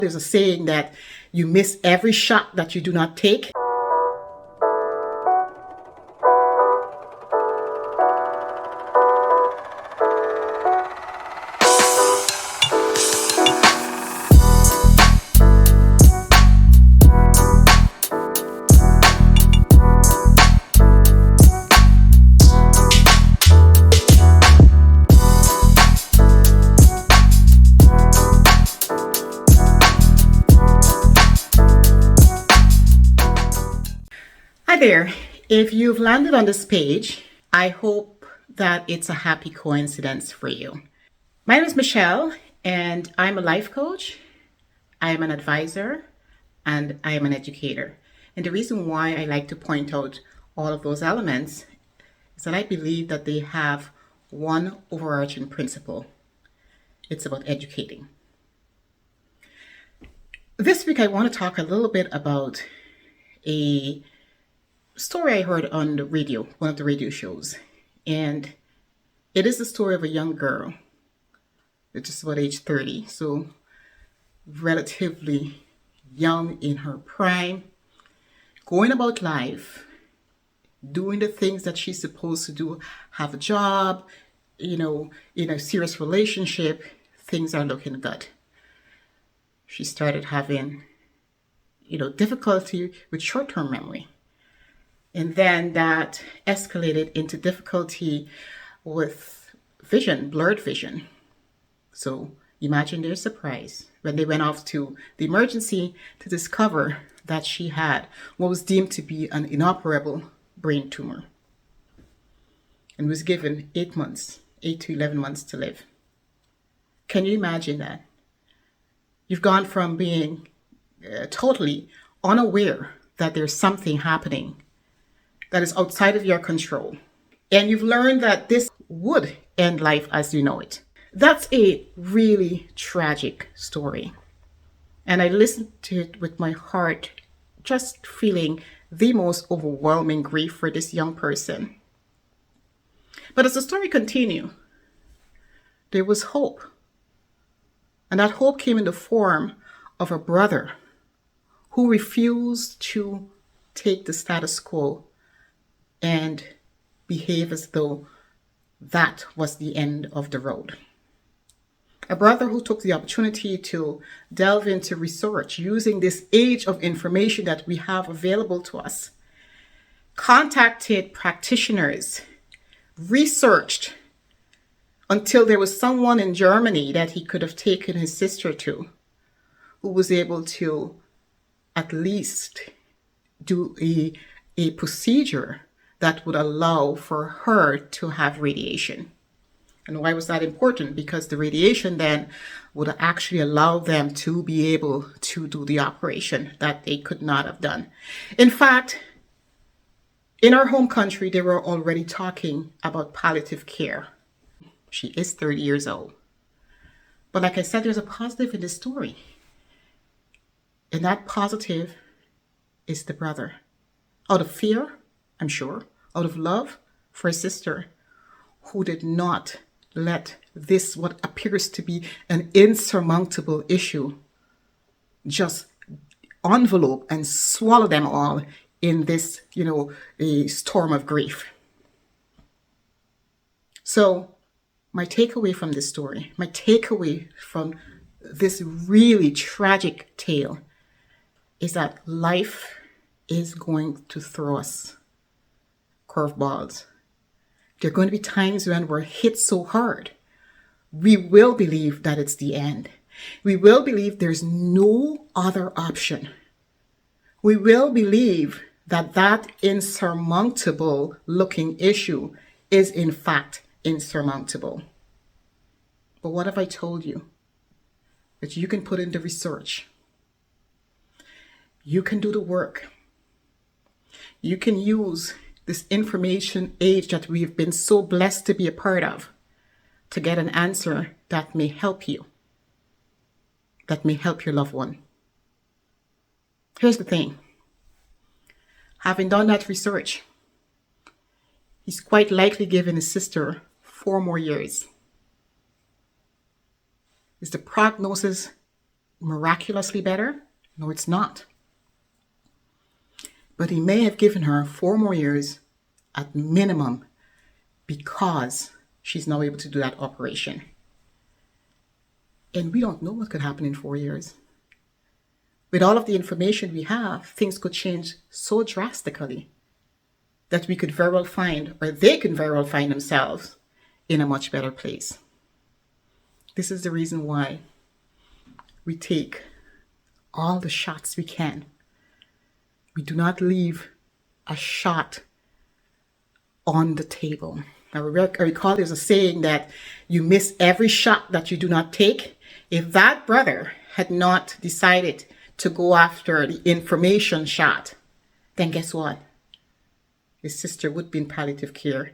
There's a saying that you miss every shot that you do not take. Hi there. If you've landed on this page, I hope that it's a happy coincidence for you. My name is Michelle, and I'm a life coach, I am an advisor, and I am an educator. And the reason why I like to point out all of those elements is that I believe that they have one overarching principle. It's about educating. This week, I want to talk a little bit about a story I heard on the radio, one of the radio shows. And it is the story of a young girl, just about age 30, so relatively young in her prime, going about life, doing the things that she's supposed to do, have a job, in a serious relationship, things are looking good. She started having, difficulty with short-term memory. And then that escalated into difficulty with vision, blurred vision. So imagine their surprise when they went off to the emergency to discover that she had what was deemed to be an inoperable brain tumor and was given 8 to 11 months to live. Can you imagine that? You've gone from being totally unaware that there's something happening that is outside of your control. And you've learned that this would end life as you know it. That's a really tragic story. And I listened to it with my heart, just feeling the most overwhelming grief for this young person. But as the story continued, there was hope. And that hope came in the form of a brother who refused to take the status quo and behave as though that was the end of the road. A brother who took the opportunity to delve into research using this age of information that we have available to us, contacted practitioners, researched until there was someone in Germany that he could have taken his sister to, who was able to at least do a procedure that would allow for her to have radiation. And why was that important? Because the radiation then would actually allow them to be able to do the operation that they could not have done. In fact, in our home country, they were already talking about palliative care. She is 30 years old. But like I said, there's a positive in this story. And that positive is the brother. Out of fear, I'm sure, out of love for his sister, who did not let this, what appears to be an insurmountable issue, just envelope and swallow them all in this, a storm of grief. So my takeaway from this story, my takeaway from this really tragic tale is that life is going to throw us curveballs. There are going to be times when we're hit so hard, we will believe that it's the end. We will believe there's no other option. We will believe that that insurmountable looking issue is in fact insurmountable. But what if I told you that you can put in the research? You can do the work. You can use this information age that we've been so blessed to be a part of to get an answer that may help you, that may help your loved one. Here's the thing. Having done that research, he's quite likely given his sister 4 more years. Is the prognosis miraculously better? No, it's not. But he may have given her 4 more years at minimum because she's now able to do that operation. And we don't know what could happen in 4 years. With all of the information we have, things could change so drastically that we could very well find, or they could very well find themselves in a much better place. This is the reason why we take all the shots we can. We do not leave a shot on the table. I recall there's a saying that you miss every shot that you do not take. If that brother had not decided to go after the information shot, then guess what? His sister would be in palliative care